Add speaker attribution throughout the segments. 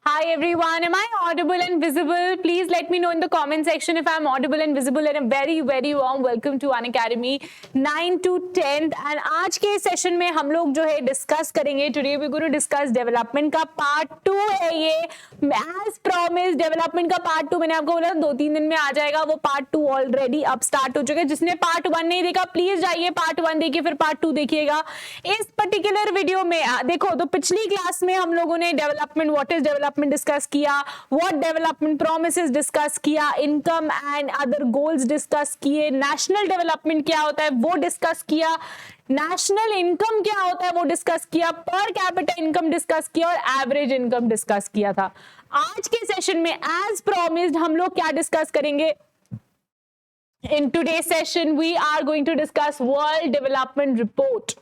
Speaker 1: Hi everyone, am I audible and visible? Please let me know in the comment section if I'm audible and visible, and a very very warm welcome to Unacademy 9 to 10th। and आज के session में हम लोग जो है discuss करेंगे, today we going to discuss development का part 2 है ये। एज प्रॉमिस डेवलपमेंट का पार्ट 2 मैंने आपको बोला 2-3 दिन में आ जाएगा, वो पार्ट 2 ऑलरेडी अब स्टार्ट हो चुका है। जिसने पार्ट 1 नहीं देखा प्लीज जाइए पार्ट 1 देखिए, फिर पार्ट 2 देखिएगा। इस पर्टिकुलर वीडियो में देखो तो पिछली क्लास में हम लोगों ने development, what is development discuss किया, व्हाट डेवलपमेंट प्रोमिसेस डिस्कस किया, income and other goals discuss किए, नेशनल डेवलपमेंट क्या होता है वो डिस्कस किया, नेशनल इनकम क्या होता है वो डिस्कस किया, पर कैपिटा इनकम डिस्कस किया और एवरेज इनकम डिस्कस किया था। आज के सेशन में एज प्रॉमिस्ड हम लोग क्या डिस्कस करेंगे? In today's session, we are going to discuss World Development Report.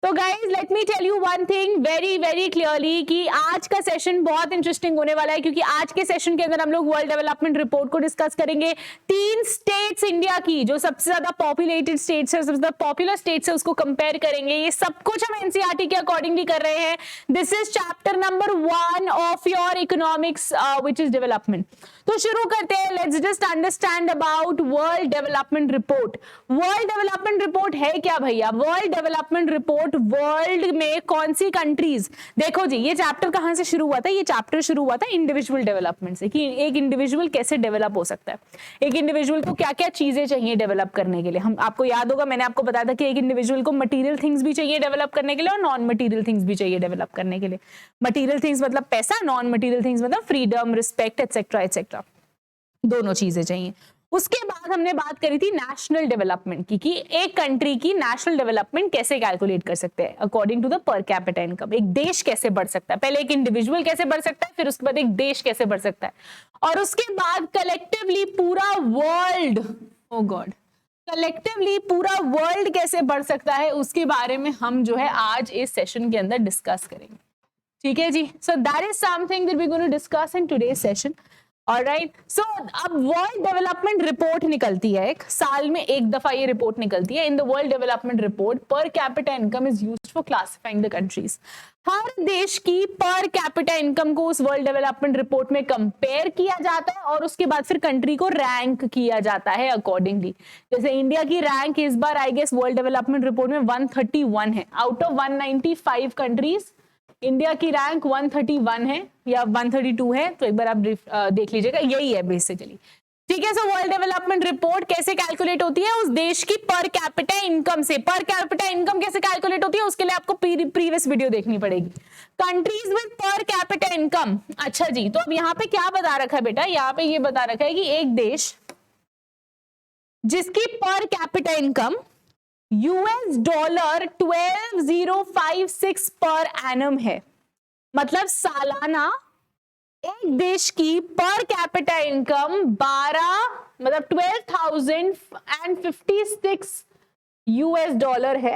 Speaker 1: तो guys let me tell you one thing very very clearly कि आज का सेशन बहुत इंटरेस्टिंग होने वाला है, क्योंकि आज के सेशन के अंदर हम लोग वर्ल्ड डेवलपमेंट रिपोर्ट को डिस्कस करेंगे। 3 स्टेट्स इंडिया की जो सबसे ज्यादा पॉपुलेटेड स्टेट्स है, सबसे ज्यादा पॉपुलर स्टेट्स है, उसको कंपेयर करेंगे। ये सब कुछ हम एनसीईआरटी के अकॉर्डिंगली कर रहे हैं। This is chapter number 1 of your economics which is development. तो शुरू करते हैं। Let's just understand about world development report. World development report है क्या भैया? वर्ल्ड डेवलपमेंट रिपोर्ट वर्ल्ड में कौन सी कंट्रीज, देखो जी ये चैप्टर कहां से शुरू हुआ था? ये चैप्टर शुरू हुआ था इंडिविजुअल डेवलपमेंट से, कि एक इंडिविजुअल कैसे डेवलप हो सकता है, एक इंडिविजुअल को क्या क्या चीजें चाहिए डेवलप करने के लिए। हम आपको याद होगा मैंने आपको बताया था कि एक इंडिविजुअल को मटेरियल थिंग्स भी चाहिए डेवलप करने के लिए और नॉन मटेरियल थिंग्स भी चाहिए डेवलप करने के लिए। मटेरियल थिंग्स मतलब पैसा, नॉन मटेरियल थिंग्स मतलब फ्रीडम, रिस्पेक्ट एटसेट्रा एटसेट्रा, दोनों चीजें चाहिए। उसके बाद हमने बात करी थी नेशनल डेवलपमेंट की, कि एक कंट्री की नेशनल डेवलपमेंट कैसे कैलकुलेट कर सकते हैं according to the per capita income. एक देश कैसे बढ़ सकता है, पहले एक इंडिविजुअल कैसे बढ़ सकता है, फिर उसके बाद एक देश कैसे बढ़ सकता है, और उसके बाद कलेक्टिवली पूरा वर्ल्ड, ओ गॉड, कलेक्टिवली पूरा वर्ल्ड कैसे बढ़ सकता है, उसके बारे में हम जो है आज इस सेशन के अंदर डिस्कस करेंगे। ठीक है जी, so that is something that we going to discuss in today's session. Alright, so अब वर्ल्ड डेवलपमेंट रिपोर्ट निकलती है, एक साल में एक दफा ये रिपोर्ट निकलती है। In the world development report per capita income is used for classifying the countries. हर देश की पर कैपिटा इनकम को उस वर्ल्ड डेवलपमेंट रिपोर्ट में कंपेयर किया जाता है और उसके बाद फिर कंट्री को रैंक किया जाता है अकॉर्डिंगली। जैसे इंडिया की रैंक इस बार I guess world development report में 131 है आउट ऑफ 195 कंट्रीज। इंडिया की रैंक 131 है या 132 है, तो एक बार आप देख लीजिएगा, यही है बेसिकली। ठीक है, सो वर्ल्ड डेवलपमेंट रिपोर्ट कैसे कैलकुलेट होती है? उस देश की पर कैपिटा इनकम से। पर कैपिटा इनकम कैसे कैलकुलेट होती है उसके लिए आपको प्रीवियस वीडियो देखनी पड़ेगी। कंट्रीज विद पर कैपिटा इनकम। अच्छा जी, तो अब यहाँ पे क्या बता रखा है बेटा? यहाँ पे ये बता रखा है कि एक देश जिसकी पर कैपिटा इनकम $12,056 पर एनम है, मतलब सालाना एक देश की per capita income 12,056 US dollar है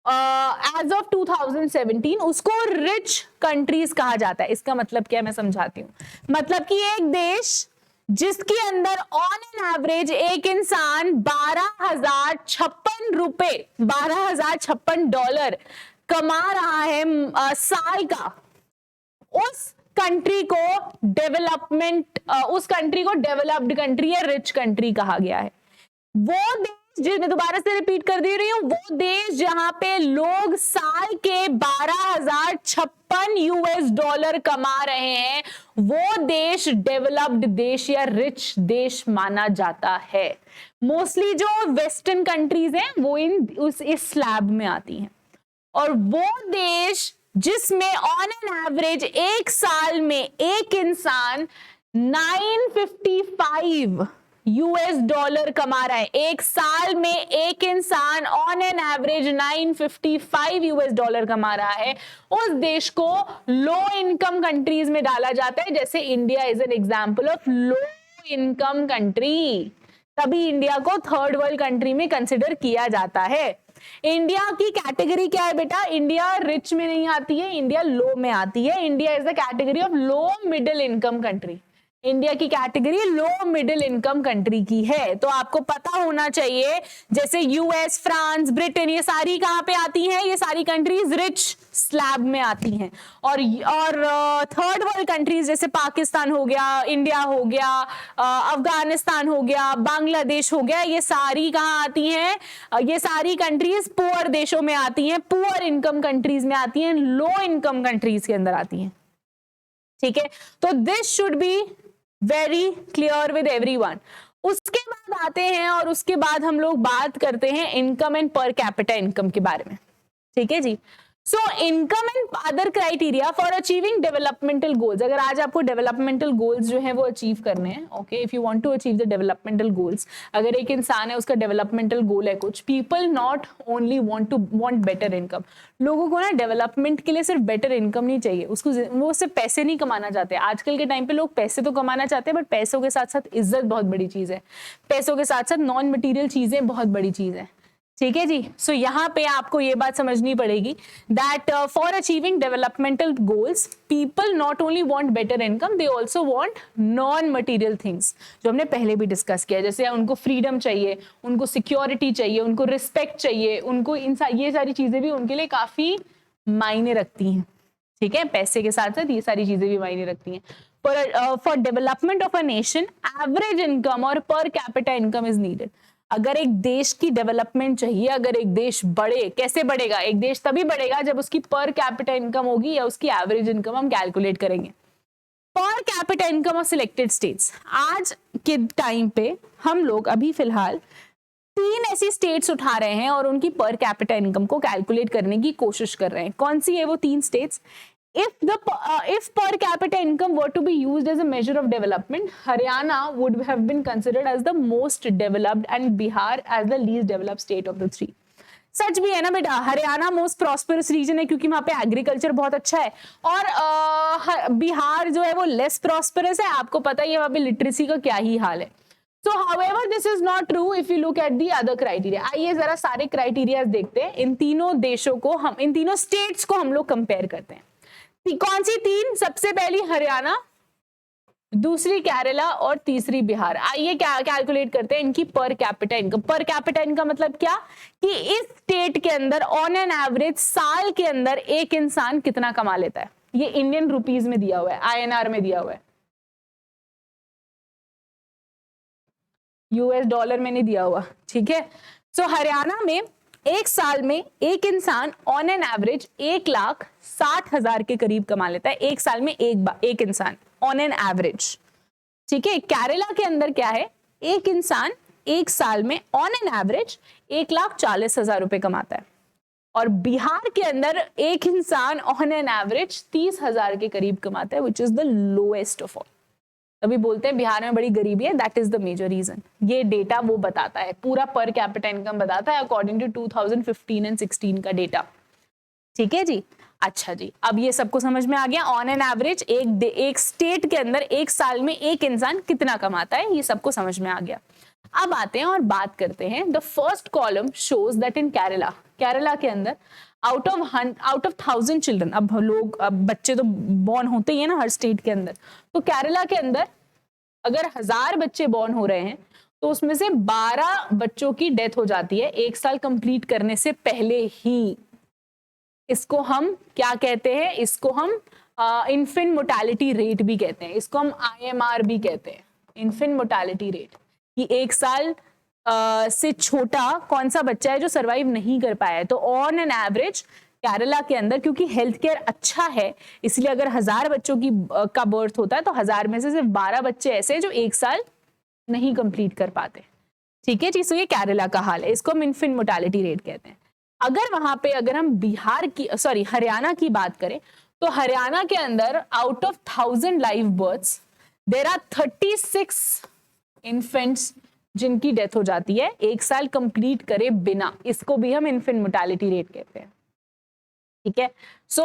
Speaker 1: एज ऑफ 2017। उसको रिच कंट्रीज कहा जाता है। इसका मतलब क्या है मैं समझाती हूँ। मतलब कि एक देश जिसके अंदर ऑन एन एवरेज एक इंसान 12,056 डॉलर कमा रहा है साल का, उस कंट्री को डेवलपमेंट, उस कंट्री को डेवलप्ड कंट्री या रिच कंट्री कहा गया है। वो देश, मैं दोबारा से रिपीट कर दे रही हूं, वो देश जहां पे लोग साल के 12,056 यूएस डॉलर कमा रहे हैं, वो देश डेवलप्ड देश या रिच देश माना जाता है। मोस्टली जो वेस्टर्न कंट्रीज हैं वो इस स्लैब में आती हैं। और वो देश जिसमें ऑन एन एवरेज एक साल में एक इंसान 955 यूएस डॉलर कमा रहा है, एक साल में एक इंसान on an average 955 US dollar कमा रहा है, उस देश को लो इनकम कंट्रीज में डाला जाता है। जैसे India is an example of low income country, तभी इंडिया को थर्ड वर्ल्ड कंट्री में कंसिडर किया जाता है। इंडिया की कैटेगरी क्या है बेटा? इंडिया रिच में नहीं आती है, इंडिया लो में आती है। India is the category of low middle income country. India की category low middle income country की है। तो आपको पता होना चाहिए, जैसे यूएस, फ्रांस, ब्रिटेन, ये सारी कहां पे आती हैं? ये सारी कंट्रीज रिच स्लैब में आती हैं। और थर्ड वर्ल्ड कंट्रीज जैसे पाकिस्तान हो गया, इंडिया हो गया, अफगानिस्तान हो गया, बांग्लादेश हो गया, ये सारी कहां आती हैं? ये सारी कंट्रीज पुअर देशों में आती हैं, पुअर इनकम कंट्रीज में आती हैं, लो इनकम कंट्रीज के अंदर आती हैं। ठीक है, तो this should be very clear with everyone. उसके बाद आते हैं और उसके बाद हम लोग बात करते हैं income and per capita income के बारे में। ठीक है जी। So income and other criteria for achieving developmental goals. अगर आज आपको डेवलपमेंटल गोल्स जो है वो अचीव करने हैं, okay, if you want to achieve the developmental goals, अगर एक इंसान है उसका डेवलपमेंटल गोल है कुछ, people not only want better income. लोगों को ना डेवलपमेंट के लिए सिर्फ बेटर इनकम नहीं चाहिए, उसको वो सिर्फ पैसे नहीं कमाना चाहते। आजकल के टाइम पे लोग पैसे तो कमाना चाहते हैं, बट पैसों के साथ साथ इज्जत बहुत बड़ी चीज है, पैसों के साथ साथ नॉन मटीरियल चीजें बहुत बड़ी चीज है। ठीक है जी। सो यहाँ पे आपको ये बात समझनी पड़ेगी that for achieving developmental goals people not only want better income, they also want non material things, जो हमने पहले भी डिस्कस किया। जैसे उनको फ्रीडम चाहिए, उनको सिक्योरिटी चाहिए, उनको रिस्पेक्ट चाहिए, उनको ये सारी चीजें भी उनके लिए काफी मायने रखती हैं। ठीक है, पैसे के साथ साथ ये सारी चीजें भी मायने रखती हैं। For development of a nation average income और पर कैपिटा इनकम इज नीडेड। अगर एक देश की डेवलपमेंट चाहिए, अगर एक देश बढ़े, कैसे बढ़ेगा? एक देश तभी बढ़ेगा जब उसकी पर कैपिटा इनकम होगी या उसकी एवरेज इनकम हम कैलकुलेट करेंगे। पर capita income of selected states, आज के टाइम पे हम लोग अभी फिलहाल 3 ऐसी स्टेट्स उठा रहे हैं और उनकी पर कैपिटा इनकम को कैलकुलेट करने की कोशिश कर रहे हैं। कौन सी है वो 3 states? If per capita income were to be used as a measure of development, Haryana would have been considered as the most developed and Bihar as the least developed state of the 3. सच भी है ना बेटा, Haryana most prosperous reason है क्योंकि वहां पे agriculture बहुत अच्छा है, और बिहार जो है वो लेस प्रॉस्परस है। आपको पता ही है वहां पे लिटरेसी का क्या ही हाल है। So however this is not true if you look at the other criteria. आइए जरा सारे क्राइटेरिया देखते हैं, इन तीनों देशों को हम, इन तीनों स्टेट्स को हम लोग कंपेयर करते हैं। कौन सी 3? सबसे पहली हरियाणा, दूसरी केरला और तीसरी बिहार। आइए क्या कैलकुलेट करते हैं इनकी पर कैपिटा इनकम। पर कैपिटा इनकम मतलब क्या कि इस स्टेट के अंदर ऑन एन एवरेज साल के अंदर एक इंसान कितना कमा लेता है। ये इंडियन रुपीज में दिया हुआ है, INR में दिया हुआ है, US डॉलर में नहीं दिया हुआ। ठीक है, सो हरियाणा में एक साल में एक इंसान ऑन एन एवरेज 1,60,000 के करीब कमा लेता है, एक साल में एक इंसान ऑन एन एवरेज। ठीक है, केरला के अंदर क्या है, एक इंसान एक साल में ऑन एन एवरेज 1,40,000 रुपए कमाता है, और बिहार के अंदर एक इंसान ऑन एन एवरेज 30,000 के करीब कमाता है, which is the lowest of all. तभी बोलते हैं बिहार में बड़ी गरीबी है, that is the major reason. ये डेटा वो बताता है, पूरा पर कैपिटा इनकम बताता है अकॉर्डिंग टू 2015 एंड 16 का डेटा। ठीक है जी। अच्छा जी, अब ये सबको समझ में आ गया, ऑन एन एवरेज एक स्टेट के अंदर एक साल में एक इंसान कितना कमाता है, ये सबको समझ में आ गया। अब आते हैं और बात करते हैं, the first column shows that in Kerala, Kerala के अंदर आउट ऑफ 1,000 चिल्ड्रन, अब बच्चे तो बॉर्न होते ही है ना हर स्टेट के अंदर, तो केरला के अंदर अगर 1000 बच्चे बॉर्न हो रहे हैं तो उसमें से 12 बच्चों की डेथ हो जाती है एक साल कंप्लीट करने से पहले ही। इसको हम क्या कहते हैं? इसको हम इन्फेंट मोर्टेलिटी रेट भी कहते हैं, इसको हम IMR भी कहते हैं, इन्फेंट मोर्टेलिटी रेट। कि एक साल से छोटा कौन सा बच्चा है जो सरवाइव नहीं कर पाया है। तो ऑन एन एवरेज केरला के अंदर क्योंकि हेल्थ केयर अच्छा है, इसलिए अगर 1000 बच्चों की का बर्थ होता है तो 1000 में से सिर्फ 12 बच्चे ऐसे हैं जो एक साल नहीं कंप्लीट कर पाते। ठीक है जी, सो ये केरला का हाल है, इसको हम इन्फेंट मोर्टेलिटी रेट कहते हैं। अगर वहां पे अगर हम हरियाणा की बात करें तो हरियाणा के अंदर out of 1000 live births there are 36 infants जिनकी डेथ हो जाती है एक साल कंप्लीट करे बिना, इसको भी हम इन्फेंट मोर्टेलिटी रेट कहते हैं। ठीक है, सो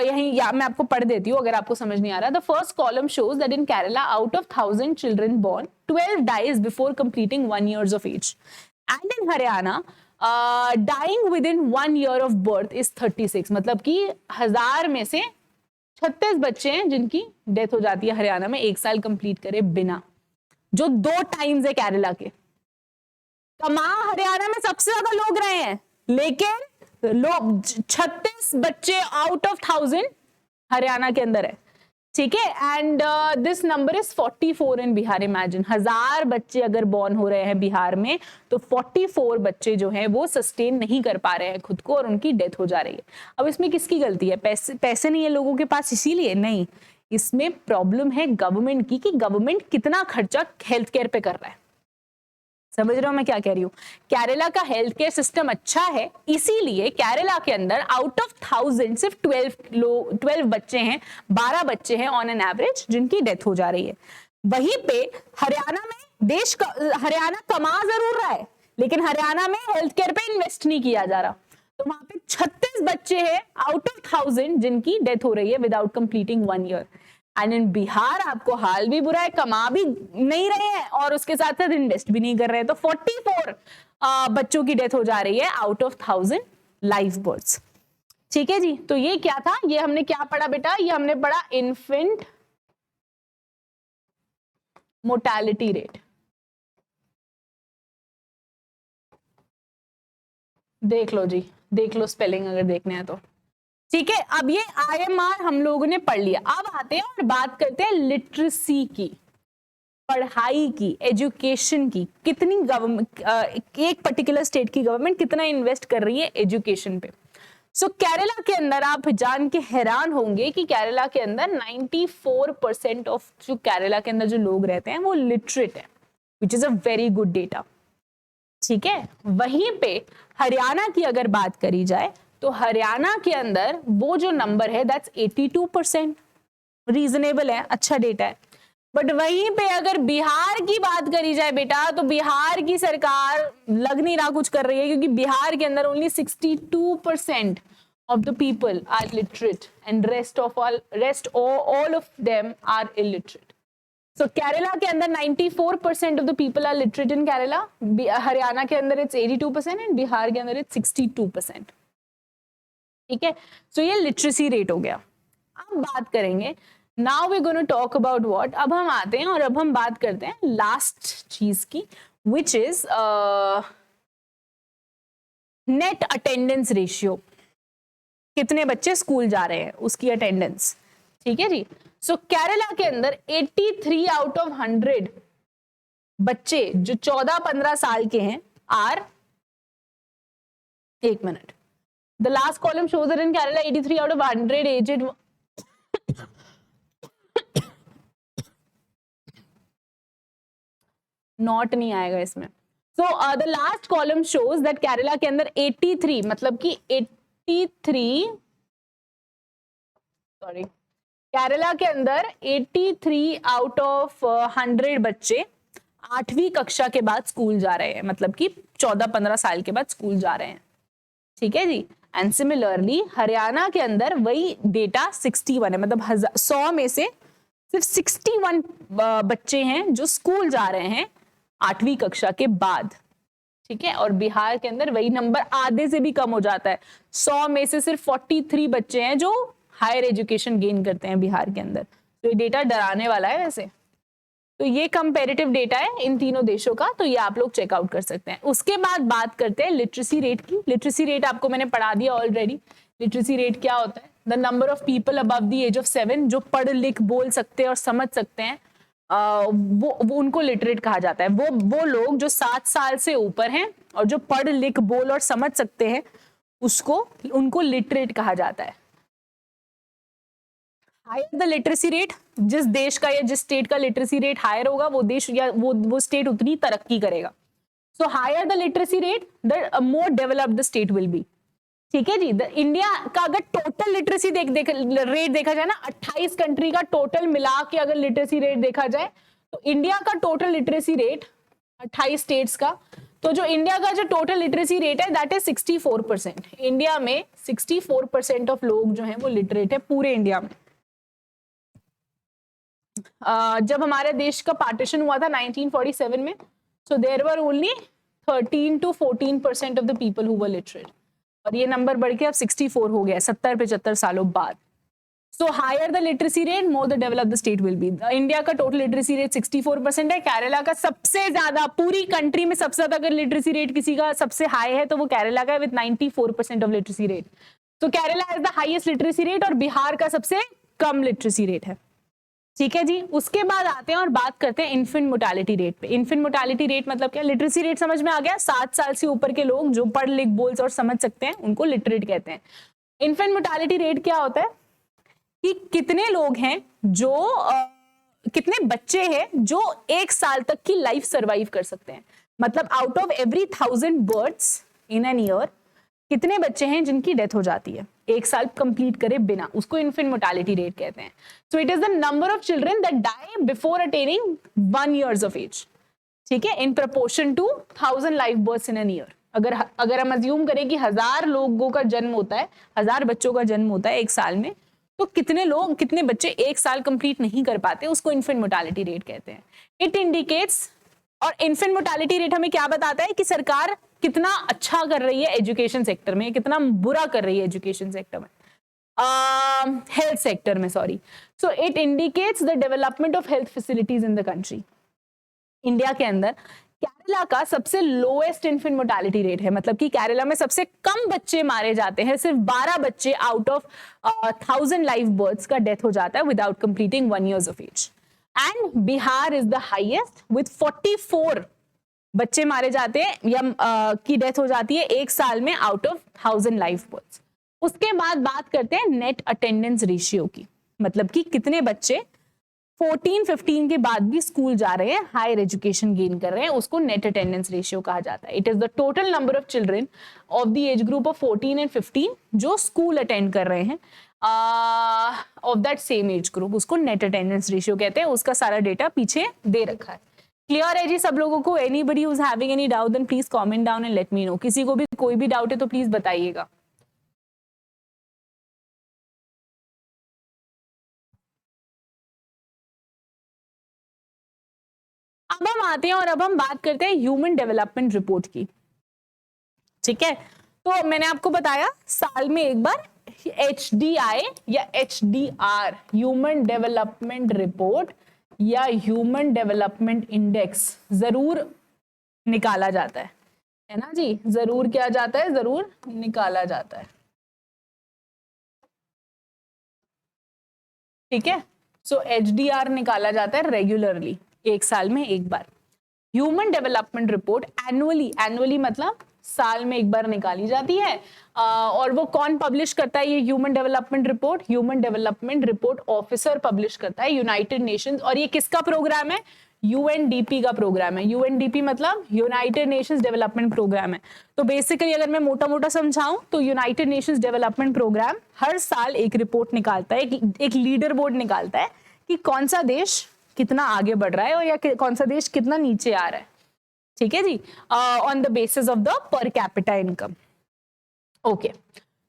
Speaker 1: यही मैं आपको पढ़ देती हूँ अगर आपको समझ नहीं आ रहा। The first column shows that in Kerala out of 1000 children born 12 dies before completing 1 years of age, and in Haryana dying within 1 year of birth is 36। मतलब कि 1000 में से 36 बच्चे हैं जिनकी डेथ हो जाती है हरियाणा में 1 साल कंप्लीट करे बिना, जो 2 टाइम्स है केरला के। कमा हरियाणा में सबसे ज्यादा लोग रहे हैं, लेकिन लोग 36 बच्चे आउट ऑफ 1000 हरियाणा के अंदर है, ठीक है। And this number is 44 in Bihar. Imagine 1000 बच्चे अगर बॉर्न हो रहे हैं बिहार में, तो 44 बच्चे जो हैं वो सस्टेन नहीं कर पा रहे हैं खुद को और उनकी डेथ हो जा रही है। अब इसमें किसकी गलती है? पैसे नहीं है लोगों के पास इसीलिए? नहीं, इसमें प्रॉब्लम है गवर्नमेंट की, कि गवर्नमेंट कितना खर्चा हेल्थ केयर पे कर रहा है। समझ रहे हो मैं क्या कह रही हूँ? केरला का हेल्थ केयर सिस्टम अच्छा है, इसीलिए केरला के अंदर आउट ऑफ 1000 सिर्फ 12 बच्चे हैं, 12 बच्चे हैं ऑन एन एवरेज जिनकी डेथ हो जा रही है। वहीं पे हरियाणा में हरियाणा कमा जरूर रहा है, लेकिन हरियाणा में हेल्थ केयर पे इन्वेस्ट नहीं किया जा रहा। तो वहां पे 36 बच्चे हैं आउट ऑफ 1000 जिनकी डेथ हो रही है without completing 1 year. And in Bihar आपको हाल भी बुरा है, कमा भी नहीं रहे हैं और उसके साथ साथ इन्वेस्ट भी नहीं कर रहे हैं। तो 44 बच्चों की डेथ हो जा रही है आउट ऑफ 1000 लाइव बर्थ्स, ठीक है जी। तो ये क्या था? ये हमने क्या पढ़ा बेटा? ये हमने पढ़ा इन्फेंट मोर्टेलिटी रेट। देख लो जी, देख लो स्पेलिंग अगर देखने हैं तो, ठीक है। अब ये IMR हम लोगों ने पढ़ लिया। अब आते हैं और बात करते हैं लिटरेसी की, पढ़ाई की, एजुकेशन की। कितनी गवर्नमेंट, एक पर्टिकुलर स्टेट की गवर्नमेंट कितना इन्वेस्ट कर रही है एजुकेशन पे। सो केरला के अंदर आप जान के हैरान होंगे कि केरला के अंदर 94% ऑफ जो केरला के अंदर जो लोग रहते हैं वो लिटरेट है, which is a very good data, ठीक है। वहीं पे हरियाणा की अगर बात करी जाए तो हरियाणा के अंदर वो जो नंबर है दैट्स 82%, रीजनेबल है, अच्छा डेटा है। बट वहीं पे अगर बिहार की बात करी जाए बेटा, तो बिहार की सरकार लग नहीं रहा कुछ कर रही है, क्योंकि बिहार के अंदर only 62% of the people are literate and rest all of them are illiterate. So Kerala के अंदर 94% of the people are literate in Kerala, Haryana के अंदर इट्स 82% एंड बिहार के अंदर इट्स 62%, ठीक है। सो ये लिटरेसी रेट हो गया। अब बात करेंगे, now we gonna talk about what. अब हम आते हैं और अब हम बात करते हैं लास्ट चीज की, which is net attendance ratio. कितने बच्चे स्कूल जा रहे हैं उसकी अटेंडेंस, ठीक है जी। सो केरला के अंदर 83 आउट ऑफ 100 बच्चे जो 14-15 साल के हैं आर, एक minute, the last column shows that in Kerala 83 out of 100 aged not नहीं आएगा इसमें। So the last column shows that Kerala के अंदर 83, मतलब कि 83, सॉरी, केरला के अंदर 83 आउट ऑफ 100 बच्चे 8वीं कक्षा के बाद स्कूल जा रहे हैं, मतलब कि 14-15 साल के बाद स्कूल जा रहे हैं, ठीक है जी। एंड सिमिलरली हरियाणा के अंदर वही डेटा 61 है, मतलब 100 में से सिर्फ 61 बच्चे हैं जो स्कूल जा रहे हैं 8वीं कक्षा के बाद, ठीक है। और बिहार के अंदर वही नंबर आधे से भी कम हो जाता है, 100 में से सिर्फ 43 बच्चे हैं जो हायर एजुकेशन गेन करते हैं बिहार के अंदर। तो ये डेटा डराने वाला है वैसे। तो ये कंपैरेटिव डेटा है इन तीनों देशों का, तो ये आप लोग चेकआउट कर सकते हैं। उसके बाद बात करते हैं लिटरेसी रेट की। लिटरेसी रेट आपको मैंने पढ़ा दिया ऑलरेडी। लिटरेसी रेट क्या होता है? The number of people above the age of 7 जो पढ़ लिख बोल सकते हैं और समझ सकते हैं, वो उनको लिटरेट कहा जाता है। वो लोग जो 7 साल से ऊपर हैं और जो पढ़ लिख बोल और समझ सकते हैं उनको लिटरेट कहा जाता है। हायर द लिटरेसी रेट, जिस देश का या जिस स्टेट का लिटरेसी रेट हायर होगा वो देश या वो स्टेट उतनी तरक्की करेगा। So higher the literacy rate the more developed the state will be, ठीक है जी। इंडिया का अगर टोटल लिटरेसी रेट देखा जाए ना, 28 कंट्री का टोटल मिला के अगर लिटरेसी रेट देखा जाए तो इंडिया का टोटल लिटरेसी रेट 28 स्टेट्स का, तो जो इंडिया का जो टोटल लिटरेसी रेट है दैट इज 64%। इंडिया में 64% ऑफ लोग जो हैं वो लिटरेट है पूरे इंडिया में। जब हमारे देश का पार्टीशन हुआ था 1947 में, so there were only 13 to 14% of the people who were literate, और ये नंबर बढ़ के अब 64 हो गया 70-75 सालों बाद। So higher the literacy rate, more the developed the state will be. India का टोटल लिटरेसी रेट 64% है, केरला का सबसे ज्यादा, पूरी कंट्री में सबसे ज्यादा अगर लिटरेसी रेट किसी का सबसे हाई है तो वो केरला का है विद 94% ऑफ लिटरेसी रेट. तो Kerala has the highest literacy rate और बिहार का सबसे कम लिटरेसी रेट है. ठीक है जी. उसके बाद आते हैं और बात करते हैं इन्फेंट मोर्टेलिटी रेट पे. इन्फेंट मोर्टेलिटी रेट मतलब क्या? लिटरेसी रेट समझ में आ गया, 7 साल से ऊपर के लोग जो पढ़ लिख बोल और समझ सकते हैं उनको लिटरेट कहते हैं. इन्फेंट मोर्टेलिटी रेट क्या होता है कि कितने लोग हैं जो कितने बच्चे हैं जो 1 साल तक की लाइफ सर्वाइव कर सकते हैं. मतलब out of every 1000 births in an year कितने बच्चे हैं जिनकी डेथ हो जाती है 1 साल कंप्लीट करे बिना, उसको इन्फेंट मोर्टेलिटी रेट कहते हैं. So it is the number of children that die before attaining 1 years of age. ठीक है, in proportion to 1000 life births in an year. अगर हम अज्यूम करें कि 1000 लोगों का जन्म होता है, 1000 बच्चों का जन्म होता है 1 साल में, तो कितने बच्चे 1 साल कंप्लीट नहीं कर पाते, उसको इन्फेंट मोर्टेलिटी रेट कहते हैं. इट इंडिकेट्स, और इन्फेंट मोर्टेलिटी रेट हमें क्या बताता है कि सरकार कितना अच्छा कर रही है एजुकेशन सेक्टर में, कितना बुरा कर रही है एजुकेशन सेक्टर में, हेल्थ सेक्टर में, sorry. So it indicates the development of health facilities in the country. India के अंदर केरला का सबसे लोएस्ट इन्फेंट मोर्टेलिटी रेट है, मतलब कि केरला में सबसे कम बच्चे मारे जाते हैं, सिर्फ 12 बच्चे आउट ऑफ 1000 लाइफ बर्थ्स का डेथ हो जाता है without completing 1 years of age. And Bihar is the highest with 44 बच्चे मारे जाते हैं या की डेथ हो जाती है 1 साल में आउट ऑफ 1000 लाइफ बर्थ्स. उसके बाद बात करते हैं नेट अटेंडेंस रेशियो की, मतलब कि कितने बच्चे 14-15 के बाद भी स्कूल जा रहे हैं, हायर एजुकेशन गेन कर रहे हैं, उसको नेट अटेंडेंस रेशियो कहा जाता है. It is the total number of children of the age group of 14 and 15 जो स्कूल अटेंड कर रहे हैं of that same age group, उसको नेट अटेंडेंस रेशियो कहते हैं. उसका सारा डेटा पीछे दे रखा है. क्लियर है जी सब लोगों को? Anybody who is having any doubt then please comment down and let me know. किसी को भी कोई भी डाउट है तो प्लीज बताइएगा. अब हम आते हैं और अब हम बात करते हैं ह्यूमन डेवलपमेंट रिपोर्ट की. ठीक है, तो मैंने आपको बताया साल में एक बार HDI या HDR ह्यूमन डेवलपमेंट रिपोर्ट या ह्यूमन डेवलपमेंट इंडेक्स जरूर निकाला जाता है ना जी. जरूर क्या जाता है? जरूर निकाला जाता है. ठीक है, सो HDR निकाला जाता है रेगुलरली, 1 साल में एक बार. ह्यूमन डेवलपमेंट रिपोर्ट एनुअली मतलब साल में एक बार निकाली जाती है. और वो कौन पब्लिश करता है ये human development report? Human development report officer publish करता है, यूनाइटेड नेशंस. और ये किसका प्रोग्राम है? UNDP का प्रोग्राम है. UNDP मतलब यूनाइटेड नेशंस डेवलपमेंट प्रोग्राम है. तो बेसिकली अगर मैं मोटा मोटा समझाऊं तो यूनाइटेड नेशंस डेवलपमेंट प्रोग्राम हर साल एक रिपोर्ट निकालता है, एक लीडर बोर्ड निकालता है कि कौन सा देश कितना आगे बढ़ रहा है और या कौन सा देश कितना नीचे आ रहा है. ठीक है जी, on the basis of the per capita income. Okay,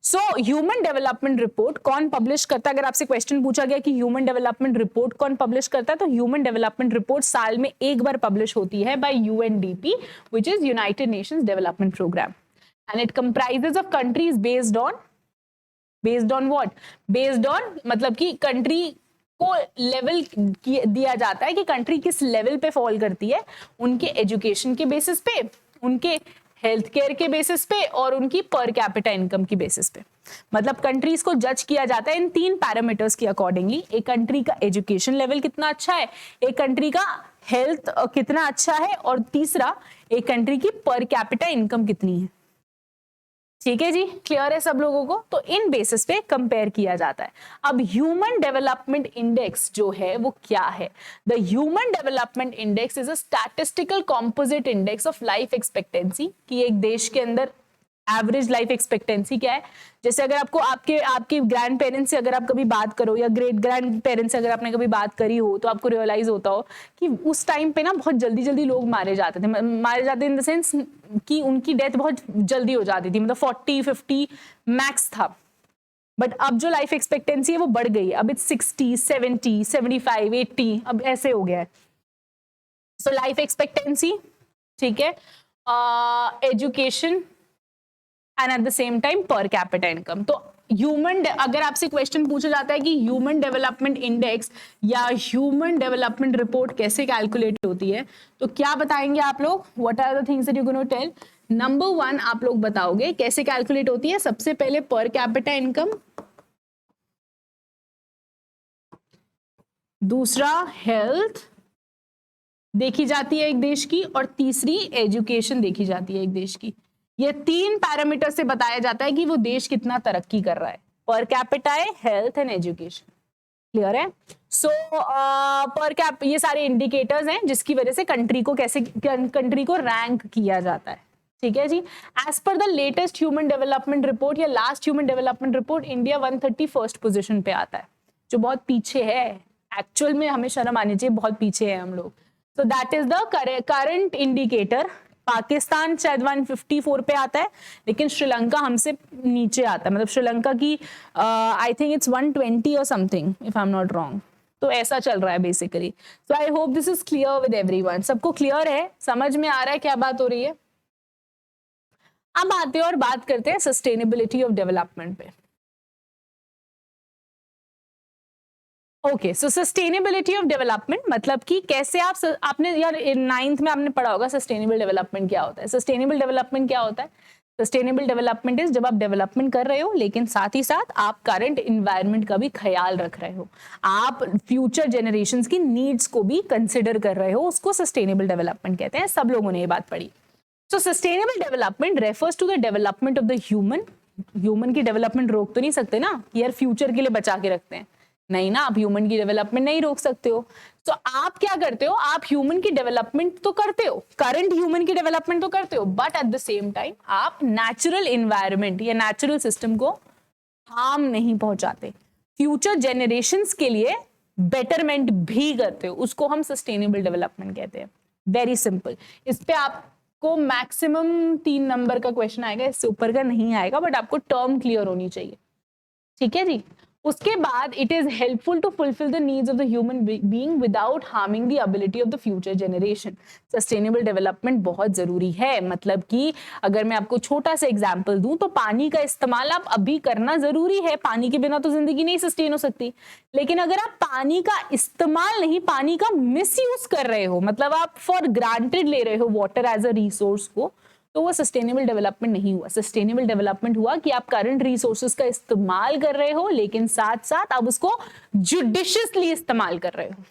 Speaker 1: so human development report कौन पब्लिश करता है? अगर आपसे क्वेश्चन पूछा गया कि ह्यूमन डेवलपमेंट रिपोर्ट कौन पब्लिश करता है, तो ह्यूमन डेवलपमेंट रिपोर्ट साल में एक बार पब्लिश होती है by UNDP, which is united nations development programme. And it comprises of countries based on what? Based on मतलब कि कंट्री को लेवल दिया जाता है कि कंट्री किस लेवल पे फॉल करती है, उनके एजुकेशन के बेसिस पे, उनके हेल्थ केयर के बेसिस पे और उनकी पर कैपिटा इनकम की बेसिस पे. मतलब कंट्रीज को जज किया जाता है इन 3 पैरामीटर्स के अकॉर्डिंगली. एक कंट्री का एजुकेशन लेवल कितना अच्छा है, एक कंट्री का हेल्थ कितना अच्छा है, और तीसरा एक कंट्री की पर कैपिटा इनकम कितनी है. ठीक है जी, क्लियर है सब लोगों को? तो इन बेसिस पे कंपेयर किया जाता है. अब ह्यूमन डेवलपमेंट इंडेक्स जो है वो क्या है? The human development index is a statistical composite index of life expectancy, कि एक देश के अंदर एवरेज लाइफ एक्सपेक्टेंसी क्या है. जैसे अगर आपको आपके ग्रैंड पेरेंट्स से अगर आप कभी बात करो या ग्रेट ग्रैंड पेरेंट्स से अगर आपने कभी बात करी हो तो आपको रियलाइज होता हो कि उस टाइम पे ना बहुत जल्दी लोग मारे जाते इन द सेंस कि उनकी डेथ बहुत जल्दी हो जाती थी, मतलब 40-50 मैक्स था. बट अब जो लाइफ एक्सपेक्टेंसी है वो बढ़ गई है, अब इट्स 60, 70, 75, 80, अब ऐसे हो गया है. सो लाइफ एक्सपेक्टेंसी, ठीक है, education and at the same time per capita income. तो ह्यूमन, अगर आपसे क्वेश्चन पूछा जाता है कि ह्यूमन डेवलपमेंट इंडेक्स या ह्यूमन डेवलपमेंट रिपोर्ट कैसे कैलकुलेट होती है, तो क्या बताएंगे आप लोग? What are the things that you gonna tell? Number 1 आप लोग बताओगे कैसे कैलकुलेट होती है। सबसे पहले पर कैपिटा इनकम, दूसरा हेल्थ देखी जाती है एक देश की, और तीसरी एजुकेशन देखी जाती है एक देश की। ये 3 पैरामीटर से बताया जाता है कि वो देश कितना तरक्की कर रहा है। Per capita, health and education. Clear है? सो पर कैप, ये सारे इंडिकेटर्स हैं जिसकी वजह से कंट्री को कैसे, कंट्री को रैंक किया जाता है। ठीक है जी। As per the latest human development report या last human development report, India 131st position पे आता है, जो बहुत पीछे है। एक्चुअल में हमें शर्म आनी चाहिए, बहुत पीछे है हम लोग। So that is the current indicator. Pakistan शायद 154 पे आता है, लेकिन श्रीलंका हमसे नीचे आता है। मतलब श्रीलंका की आई थिंक इट्स 120 और something, if I am not wrong. तो ऐसा चल रहा है basically. So I hope this is clear with everyone. सबको क्लियर है, समझ में आ रहा है क्या बात हो रही है? अब आते हैं और बात करते हैं सस्टेनेबिलिटी ऑफ डेवलपमेंट पे। Okay, so sustainability of development मतलब कि कैसे आपने यार 9th में आपने पढ़ा होगा सस्टेनेबल डेवलपमेंट क्या होता है। सस्टेनेबल डेवलपमेंट क्या होता है? सस्टेनेबल डेवलपमेंट इज जब आप डेवलपमेंट कर रहे हो लेकिन साथ ही साथ आप करंट इन्वायरमेंट का भी ख्याल रख रहे हो, आप फ्यूचर जनरेशंस की नीड्स को भी कंसिडर कर रहे हो, उसको सस्टेनेबल डेवलपमेंट कहते हैं। सब लोगों ने ये बात पढ़ी। So sustainable development refers to the development of the human की डेवलपमेंट रोक तो नहीं सकते ना कि यार फ्यूचर के लिए बचा के रखते हैं, नहीं ना, आप ह्यूमन की डेवलपमेंट नहीं रोक सकते हो। तो आप क्या करते हो? आप ह्यूमन की डेवलपमेंट तो करते हो, करंट ह्यूमन की डेवलपमेंट तो करते हो, but at the same time आप नेचुरल एनवायरनमेंट या नेचुरल सिस्टम को हार्म नहीं पहुंचाते, फ्यूचर जनरेशंस के लिए बेटरमेंट भी करते हो। उसको हम सस्टेनेबल डेवलपमेंट कहते हैं। Very simple. इस पे आपको मैक्सिमम 3 नंबर का क्वेश्चन आएगा, इससे ऊपर का नहीं आएगा, बट आपको टर्म क्लियर होनी चाहिए। ठीक है जी। उसके बाद it is helpful to fulfil the needs of the human being without harming the ability of the future generation. Sustainable development बहुत जरूरी है। मतलब कि अगर मैं आपको छोटा सा एग्जांपल दूं तो पानी का इस्तेमाल आप अभी करना जरूरी है, पानी के बिना तो जिंदगी नहीं सस्टेन हो सकती। लेकिन अगर आप पानी का इस्तेमाल नहीं, पानी का मिसयूज कर रहे हो, मतलब आप फॉर ग्रांटेड ले रहे हो वाटर एज अ रिसोर्स को, तो वो सस्टेनेबल डेवलपमेंट नहीं हुआ। सस्टेनेबल डेवलपमेंट हुआ कि आप करंट रिसोर्सेज का इस्तेमाल कर रहे हो लेकिन साथ साथ आप उसको जुडिशियसली इस्तेमाल कर रहे हो।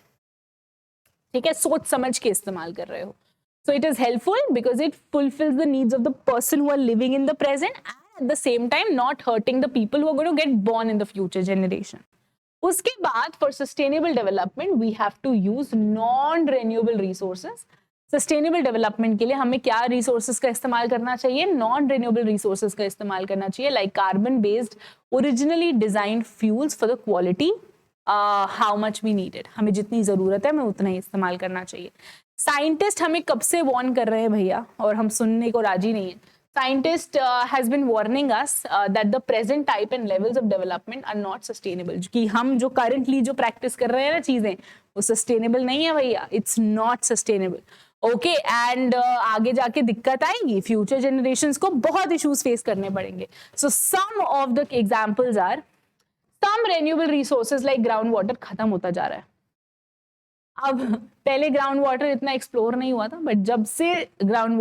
Speaker 1: ठीक है, सोच समझ के इस्तेमाल कर रहे हो। So it is helpful because it fulfils the needs of the person who are living in the present and at the same time not hurting the people who are going to get born in the future generation. उसके बाद for sustainable development we have to use non renewable resources. Sustainable development के लिए हमें क्या resources का इस्तेमाल करना चाहिए? नॉन रिन्यूएबल रिसोर्सेज का इस्तेमाल करना चाहिए, like carbon based originally designed fuels for the quality how much we needed. हमें जितनी जरूरत है हमें उतना ही इस्तेमाल करना चाहिए। साइंटिस्ट हमें कब से वार्न कर रहे हैं भैया, और हम सुनने को राजी नहीं है। Scientist has been warning us that the present type and levels of development are not sustainable। कि हम जो currently जो practice कर रहे हैं ना चीजें, वो sustainable नहीं है भैया, it's not sustainable। Okay, and आगे जाके दिक्कत आएगी, फ्यूचर जनरेशंस को बहुत इश्यूज फेस करने पड़ेंगे। So some of the examples are, some renewable resources like ground water खत्म होता जा रहा है। अब पहले ग्राउंड वाटर इतना एक्सप्लोर नहीं हुआ था, बट जब से ग्राउंड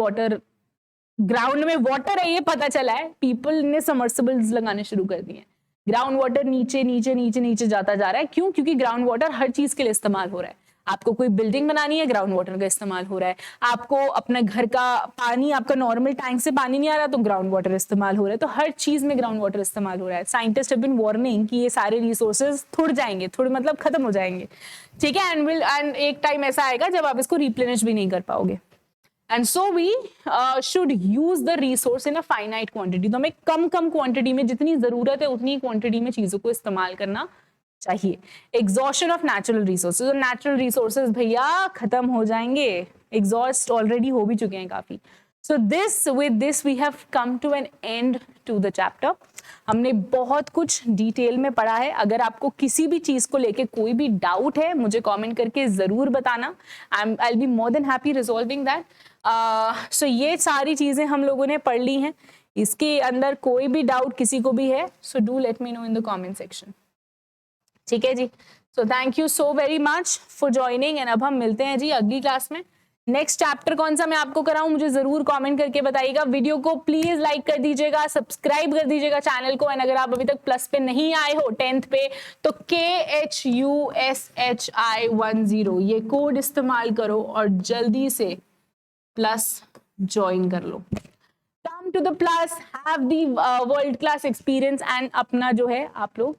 Speaker 1: में वाटर है ये पता चला है, पीपल ने सबमर्सिबल्स लगाने शुरू कर दिए। ग्राउंड वाटर नीचे नीचे नीचे नीचे जाता जा रहा है। क्यों? क्योंकि ग्राउंड वाटर हर चीज के लिए इस्तेमाल हो रहा है। आपको कोई बिल्डिंग बनानी है, ग्राउंड वाटर का इस्तेमाल हो रहा है। आपको अपने घर का पानी, आपका नॉर्मल टैंक से पानी नहीं आ रहा तो ग्राउंड वाटर इस्तेमाल हो रहा है। तो हर चीज में ग्राउंड वाटर इस्तेमाल हो रहा है। साइंटिस्ट हैव बीन वार्निंग कि ये सारे रिसोर्सेज थोड़ जाएंगे, थोड़े मतलब खत्म हो जाएंगे। ठीक है, एंड एक टाइम ऐसा आएगा जब आप इसको रिप्लेनिश भी नहीं कर पाओगे। And so we should use the resource in a finite quantity. तो हमें कम क्वांटिटी में, जितनी जरूरत है उतनी क्वांटिटी में चीजों को इस्तेमाल करना चाहिए। एग्जॉस्शन ऑफ नेचुरल रिसोर्सेज, और नेचुरल रिसोर्सेज भैया खत्म हो जाएंगे, एग्जॉस्ट ऑलरेडी हो भी चुके हैं काफी। So with this we have come to an end to the chapter. हमने बहुत कुछ डिटेल में पढ़ा है। अगर आपको किसी भी चीज को लेके कोई भी डाउट है, मुझे कमेंट करके जरूर बताना। I will be more than happy resolving that. So ये सारी चीजें हम लोगों ने पढ़ ली हैं। इसके अंदर कोई भी डाउट किसी को भी है, so do let me know in the comment section. ठीक है जी, so thank you so very much for joining and अब हम मिलते हैं जी अगली क्लास में। नेक्स्ट चैप्टर कौन सा मैं आपको कराऊं मुझे जरूर कमेंट करके बताइएगा। वीडियो को प्लीज लाइक कर दीजिएगा, सब्सक्राइब कर दीजिएगा चैनल को, एंड अगर आप अभी तक प्लस पे नहीं आए हो 10th पे तो KHUSHI10 ये कोड इस्तेमाल करो और जल्दी से प्लस ज्वाइन कर लो। Come to the plus, have the world class experience and अपना जो है आप लोग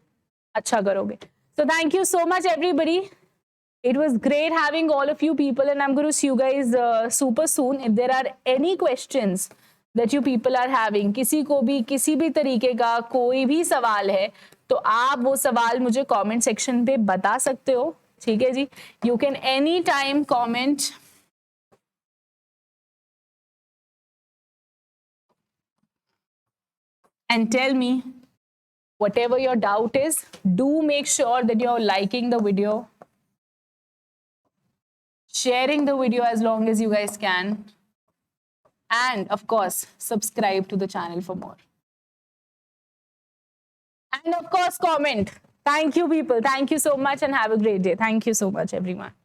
Speaker 1: अच्छा करोगे। So thank you so much everybody. It was great having all of you people and I'm going to see you guys super soon. If there are any questions that you people are having, किसी को भी किसी भी तरीके का कोई भी सवाल है तो आप वो सवाल मुझे comment section पे बता सकते हो। ठीक है जी, you can anytime comment and tell me whatever your doubt is. Do make sure that you're liking the video, sharing the video as long as you guys can, and of course subscribe to the channel for more, and of course comment. Thank you people, thank you so much and have a great day. Thank you so much everyone.